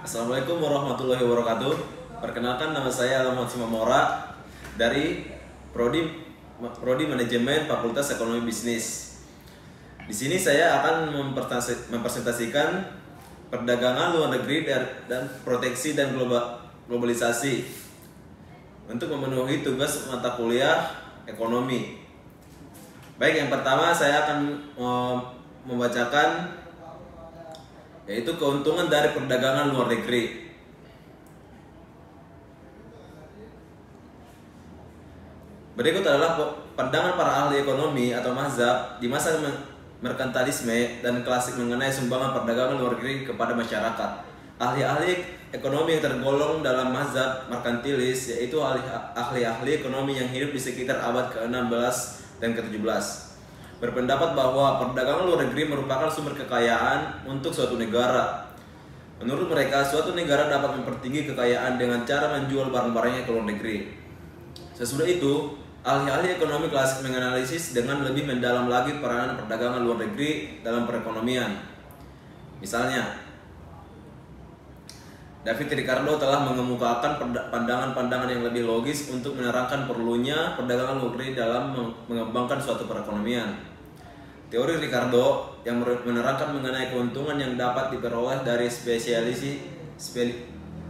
Assalamualaikum warahmatullahi wabarakatuh. Perkenalkan, nama saya Alamat Simamora dari Prodi Manajemen Fakultas Ekonomi Bisnis. Di sini saya akan mempresentasikan perdagangan luar negeri dan proteksi dan globalisasi untuk memenuhi tugas mata kuliah ekonomi. Baik, yang pertama saya akan membacakan yaitu keuntungan dari perdagangan luar negeri. Berikut adalah pandangan para ahli ekonomi atau mazhab di masa merkantilisme dan klasik mengenai sumbangan perdagangan luar negeri kepada masyarakat. Ahli-ahli ekonomi yang tergolong dalam mazhab merkantilis yaitu ahli-ahli ekonomi yang hidup di sekitar abad ke-16 dan ke-17. Berpendapat bahwa perdagangan luar negeri merupakan sumber kekayaan untuk suatu negara. Menurut mereka, suatu negara dapat mempertinggi kekayaan dengan cara menjual barang-barangnya ke luar negeri. Sesudah itu, ahli-ahli ekonomi klasik menganalisis dengan lebih mendalam lagi peranan perdagangan luar negeri dalam perekonomian. Misalnya, David Ricardo telah mengemukakan pandangan-pandangan yang lebih logis untuk menerangkan perlunya perdagangan luar negeri dalam mengembangkan suatu perekonomian. Teori Ricardo yang menerangkan mengenai keuntungan yang dapat diperoleh dari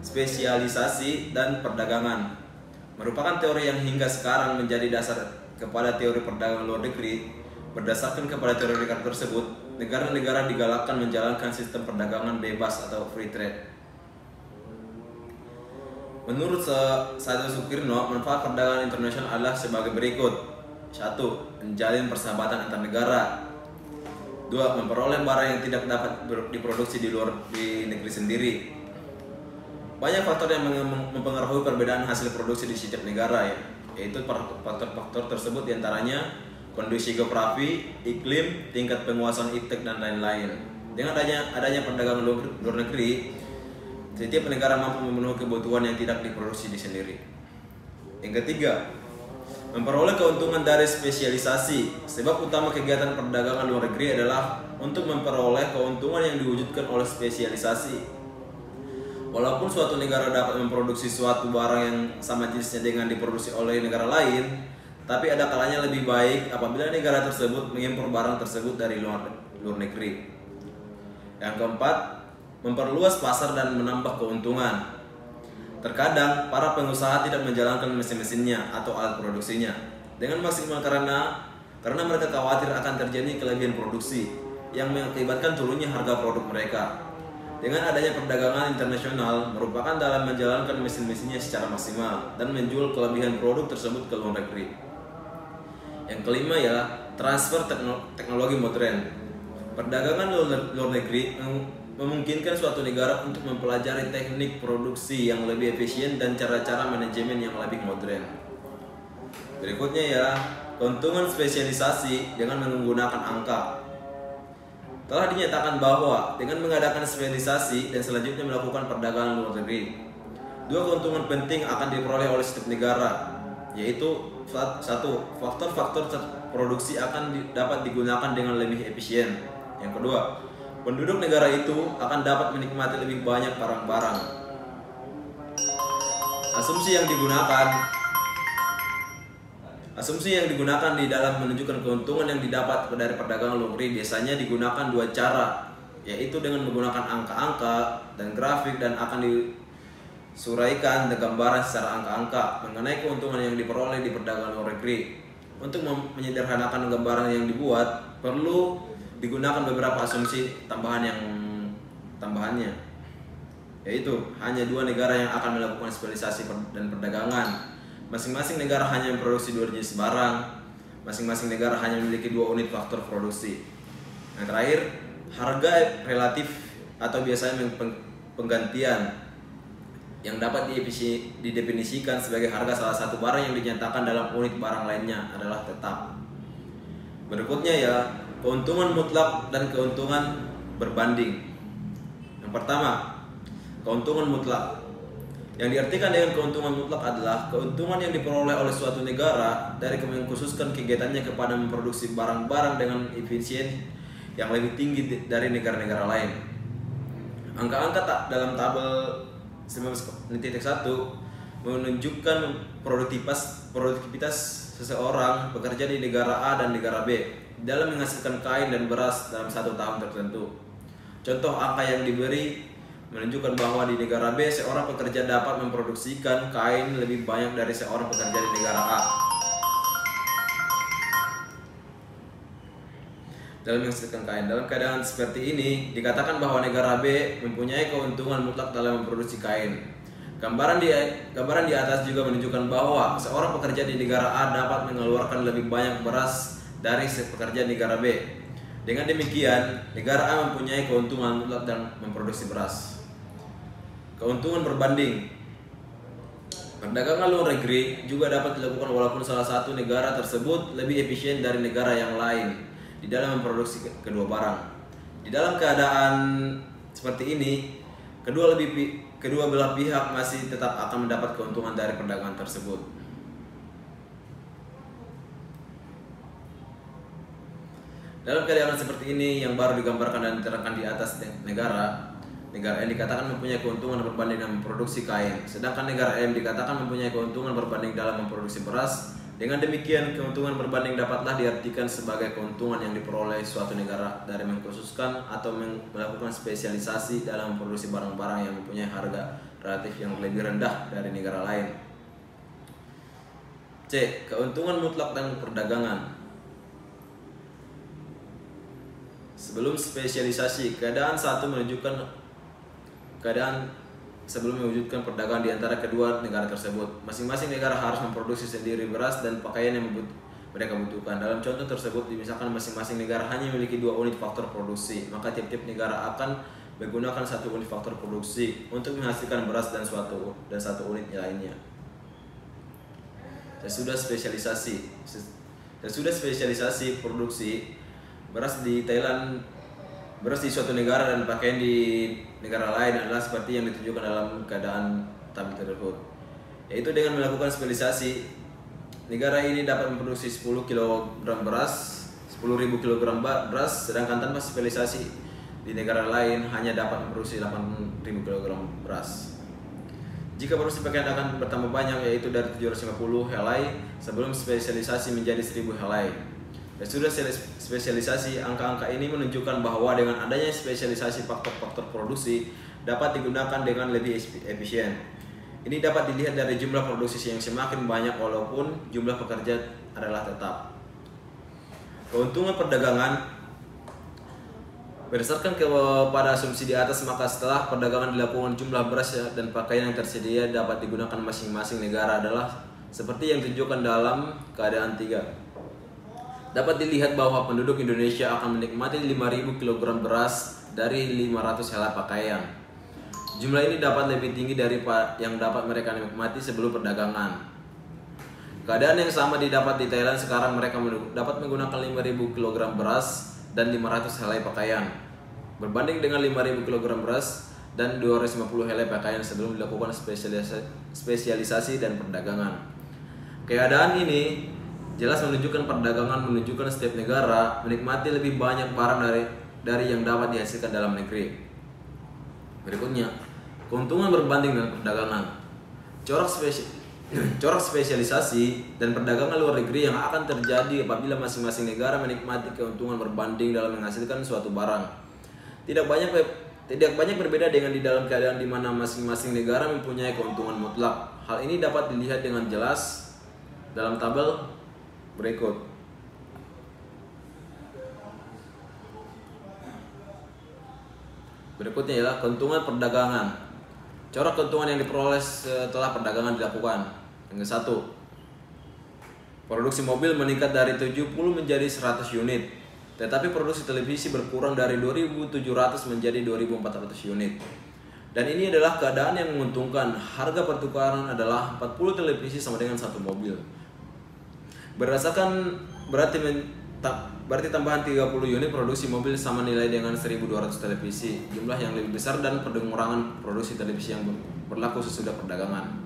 spesialisasi dan perdagangan merupakan teori yang hingga sekarang menjadi dasar kepada teori perdagangan luar negeri. Berdasarkan kepada teori Ricardo tersebut, negara-negara digalakkan menjalankan sistem perdagangan bebas atau free trade. Menurut Saido Sukirno, manfaat perdagangan internasional adalah sebagai berikut. 1. Menjalin persahabatan antar negara. 2. Memperoleh barang yang tidak dapat diproduksi di negeri sendiri. Banyak faktor yang mempengaruhi perbedaan hasil produksi di setiap negara, yaitu faktor-faktor tersebut diantaranya kondisi geografi, iklim, tingkat penguasaan iptek, dan lain-lain. Dengan adanya perdagangan luar negeri, setiap negara mampu memenuhi kebutuhan yang tidak diproduksi di sendiri. Yang ketiga, memperoleh keuntungan dari spesialisasi. Sebab utama kegiatan perdagangan luar negeri adalah untuk memperoleh keuntungan yang diwujudkan oleh spesialisasi. Walaupun suatu negara dapat memproduksi suatu barang yang sama jenisnya dengan diproduksi oleh negara lain, tapi ada kalanya lebih baik apabila negara tersebut mengimpor barang tersebut dari luar negeri. Yang keempat, memperluas pasar dan menambah keuntungan. Terkadang para pengusaha tidak menjalankan mesin-mesinnya atau alat produksinya dengan maksimal karena mereka khawatir akan terjadi kelebihan produksi yang mengakibatkan turunnya harga produk mereka. Dengan adanya perdagangan internasional merupakan dalam menjalankan mesin-mesinnya secara maksimal dan menjual kelebihan produk tersebut ke luar negeri. Yang kelima ialah transfer teknologi modern. Perdagangan luar negeri memungkinkan suatu negara untuk mempelajari teknik produksi yang lebih efisien dan cara-cara manajemen yang lebih modern. Berikutnya ya, keuntungan spesialisasi dengan menggunakan angka. Telah dinyatakan bahwa dengan mengadakan spesialisasi dan selanjutnya melakukan perdagangan luar negeri, dua keuntungan penting akan diperoleh oleh setiap negara, yaitu 1. Faktor-faktor produksi akan dapat digunakan dengan lebih efisien. Yang kedua, penduduk negara itu akan dapat menikmati lebih banyak barang-barang. Asumsi yang digunakan di dalam menunjukkan keuntungan yang didapat dari perdagangan luar negeri biasanya digunakan dua cara, yaitu dengan menggunakan angka-angka dan grafik, dan akan disuraikan gambaran secara angka-angka mengenai keuntungan yang diperoleh di perdagangan luar negeri. Untuk menyederhanakan gambaran yang dibuat, perlu digunakan beberapa asumsi tambahannya, yaitu hanya dua negara yang akan melakukan spesialisasi dan perdagangan. Masing-masing negara hanya memproduksi dua jenis barang. Masing-masing negara hanya memiliki 2 unit faktor produksi. Yang terakhir, harga relatif atau biasanya penggantian yang dapat didefinisikan sebagai harga salah satu barang yang dinyatakan dalam unit barang lainnya adalah tetap. Berikutnya ya, keuntungan mutlak dan keuntungan berbanding. Yang pertama, keuntungan mutlak. Yang diartikan dengan keuntungan mutlak adalah keuntungan yang diperoleh oleh suatu negara dari mengkhususkan kegiatannya kepada memproduksi barang-barang dengan efisien yang lebih tinggi dari negara-negara lain. Angka-angka tak dalam tabel 19.1 menunjukkan produktivitas seseorang bekerja di negara A dan negara B dalam menghasilkan kain dan beras dalam 1 tahun tertentu. Contoh angka yang diberi menunjukkan bahwa di negara B seorang pekerja dapat memproduksikan kain lebih banyak dari seorang pekerja di negara A. Dalam menghasilkan kain, dalam keadaan seperti ini dikatakan bahwa negara B mempunyai keuntungan mutlak dalam memproduksi kain. Gambaran di atas juga menunjukkan bahwa seorang pekerja di negara A dapat mengeluarkan lebih banyak beras dari pekerja di negara B. Dengan demikian, negara A mempunyai keuntungan mutlak dalam memproduksi beras. Keuntungan berbanding. Perdagangan luar negeri juga dapat dilakukan walaupun salah satu negara tersebut lebih efisien dari negara yang lain di dalam memproduksi kedua barang. Di dalam keadaan seperti ini, kedua belah pihak masih tetap akan mendapat keuntungan dari perdagangan tersebut. Dalam keadaan seperti ini yang baru digambarkan dan diterangkan di atas, negara yang dikatakan mempunyai keuntungan berbanding dalam memproduksi kain, sedangkan negara M dikatakan mempunyai keuntungan berbanding dalam memproduksi beras. Dengan demikian, keuntungan berbanding dapatlah diartikan sebagai keuntungan yang diperoleh suatu negara dari mengkhususkan atau melakukan spesialisasi dalam memproduksi barang-barang yang mempunyai harga relatif yang lebih rendah dari negara lain. C. Keuntungan mutlak dan perdagangan. Sebelum spesialisasi, sebelum mewujudkan perdagangan di antara kedua negara tersebut, masing-masing negara harus memproduksi sendiri beras dan pakaian yang mereka butuhkan. Dalam contoh tersebut, misalkan masing-masing negara hanya memiliki 2 unit faktor produksi, maka tiap-tiap negara akan menggunakan 1 unit faktor produksi untuk menghasilkan beras dan 1 unit lainnya. Sesudah spesialisasi produksi, beras di Thailand, beras di suatu negara dan pakaian di negara lain adalah seperti yang ditunjukkan dalam keadaan tabel tersebut, yaitu dengan melakukan spesialisasi, negara ini dapat memproduksi 10 kg beras, 10.000 kg beras, sedangkan tanpa spesialisasi di negara lain hanya dapat memproduksi 8.000 kg beras. Jika produksi pakaian akan bertambah banyak, yaitu dari 750 helai sebelum spesialisasi menjadi 1.000 helai. Sudah spesialisasi, angka-angka ini menunjukkan bahwa dengan adanya spesialisasi faktor-faktor produksi dapat digunakan dengan lebih efisien. Ini dapat dilihat dari jumlah produksi yang semakin banyak walaupun jumlah pekerja adalah tetap. Keuntungan perdagangan. Berdasarkan kepada asumsi di atas, maka setelah perdagangan dilakukan, jumlah beras dan pakaian yang tersedia dapat digunakan masing-masing negara adalah seperti yang ditunjukkan dalam keadaan 3. Dapat dilihat bahwa penduduk Indonesia akan menikmati 5.000 kg beras dari 500 helai pakaian. Jumlah ini dapat lebih tinggi dari yang dapat mereka nikmati sebelum perdagangan. Keadaan yang sama didapat di Thailand. Sekarang mereka dapat menggunakan 5.000 kg beras dan 500 helai pakaian, berbanding dengan 5.000 kg beras dan 250 helai pakaian sebelum dilakukan spesialisasi dan perdagangan. Keadaan ini jelas menunjukkan perdagangan menunjukkan setiap negara menikmati lebih banyak barang dari yang dapat dihasilkan dalam negeri. Berikutnya, keuntungan berbanding dengan perdagangan. Corak spesialisasi dan perdagangan luar negeri yang akan terjadi apabila masing-masing negara menikmati keuntungan berbanding dalam menghasilkan suatu barang. Tidak banyak berbeda dengan di dalam keadaan di mana masing-masing negara mempunyai keuntungan mutlak. Hal ini dapat dilihat dengan jelas dalam tabel berikut. Berikutnya ialah keuntungan perdagangan. Corak keuntungan yang diperoleh setelah perdagangan dilakukan. Yang ke-1, produksi mobil meningkat dari 70 menjadi 100 unit, tetapi produksi televisi berkurang dari 2.700 menjadi 2.400 unit. Dan ini adalah keadaan yang menguntungkan. Harga pertukaran adalah 40 televisi sama dengan 1 mobil. Berarti tambahan 30 unit produksi mobil sama nilai dengan 1.200 televisi, jumlah yang lebih besar dan pengurangan produksi televisi yang berlaku sesudah perdagangan.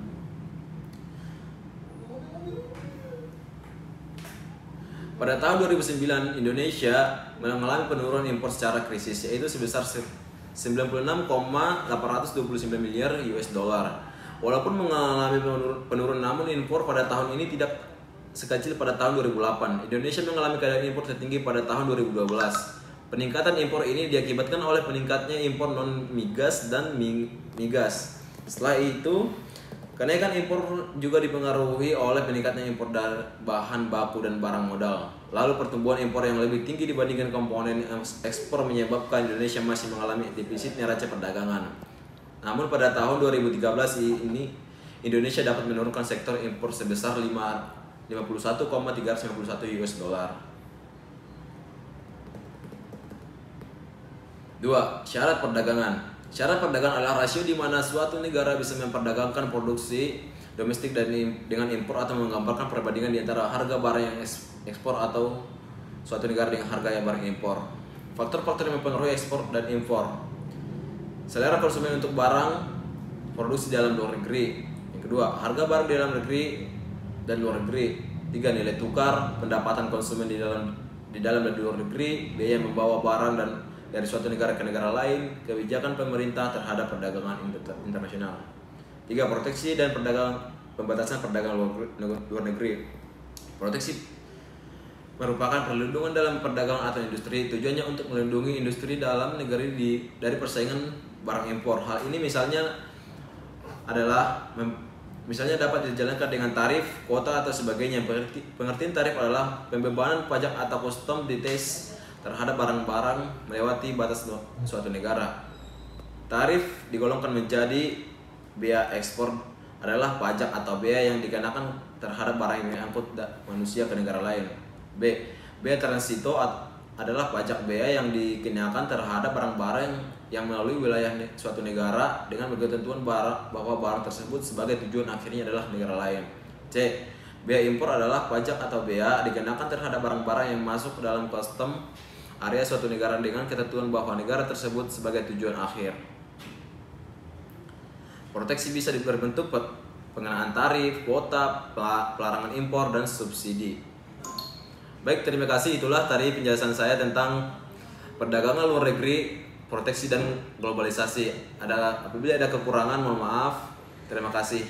Pada tahun 2009, Indonesia mengalami penurunan impor secara krisis, yaitu sebesar 96,829 miliar US dollar. Walaupun mengalami penurunan, namun impor pada tahun ini tidak sekecil pada tahun 2008. Indonesia mengalami keadaan impor tertinggi pada tahun 2012. Peningkatan impor ini diakibatkan oleh peningkatnya impor non-migas dan migas. Setelah itu, kenaikan impor juga dipengaruhi oleh peningkatnya impor dari bahan baku dan barang modal. Lalu pertumbuhan impor yang lebih tinggi dibandingkan komponen ekspor menyebabkan Indonesia masih mengalami defisit neraca perdagangan. Namun pada tahun 2013 ini Indonesia dapat menurunkan sektor impor sebesar 51,351 US dollar. 2. Syarat perdagangan. Syarat perdagangan adalah rasio di mana suatu negara bisa memperdagangkan produksi domestik dengan impor atau menggambarkan perbandingan di antara harga barang yang ekspor atau suatu negara dengan harga yang barang impor. Faktor-faktor yang mempengaruhi ekspor dan impor: selera konsumen untuk barang produksi dalam luar negeri. Yang kedua, harga barang di dalam negeri dan luar negeri. 3. Nilai tukar, pendapatan konsumen di dalam dan di luar negeri, biaya membawa barang dan dari suatu negara ke negara lain, kebijakan pemerintah terhadap perdagangan internasional. 3. Proteksi dan pembatasan perdagangan luar negeri. Proteksi merupakan perlindungan dalam perdagangan atau industri. Tujuannya untuk melindungi industri dalam negeri dari persaingan barang impor. Hal ini misalnya dapat dijalankan dengan tarif, kuota atau sebagainya. Pengertian tarif adalah pembebanan pajak atau custom dites terhadap barang-barang melewati batas suatu negara. Tarif digolongkan menjadi: bea ekspor adalah pajak atau bea yang dikenakan terhadap barang yang diangkut manusia ke negara lain. B. Bea transito adalah pajak bea yang dikenakan terhadap barang-barang yang melalui wilayah suatu negara dengan ketentuan bahwa barang tersebut sebagai tujuan akhirnya adalah negara lain. C. Bea impor adalah pajak atau bea dikenakan terhadap barang-barang yang masuk ke dalam custom area suatu negara dengan ketentuan bahwa negara tersebut sebagai tujuan akhir. Proteksi bisa berbentuk pengenaan tarif, kuota, pelarangan impor, dan subsidi. Baik, terima kasih. Itulah tadi penjelasan saya tentang perdagangan luar negeri, proteksi dan globalisasi. Apabila ada kekurangan, mohon maaf. Terima kasih.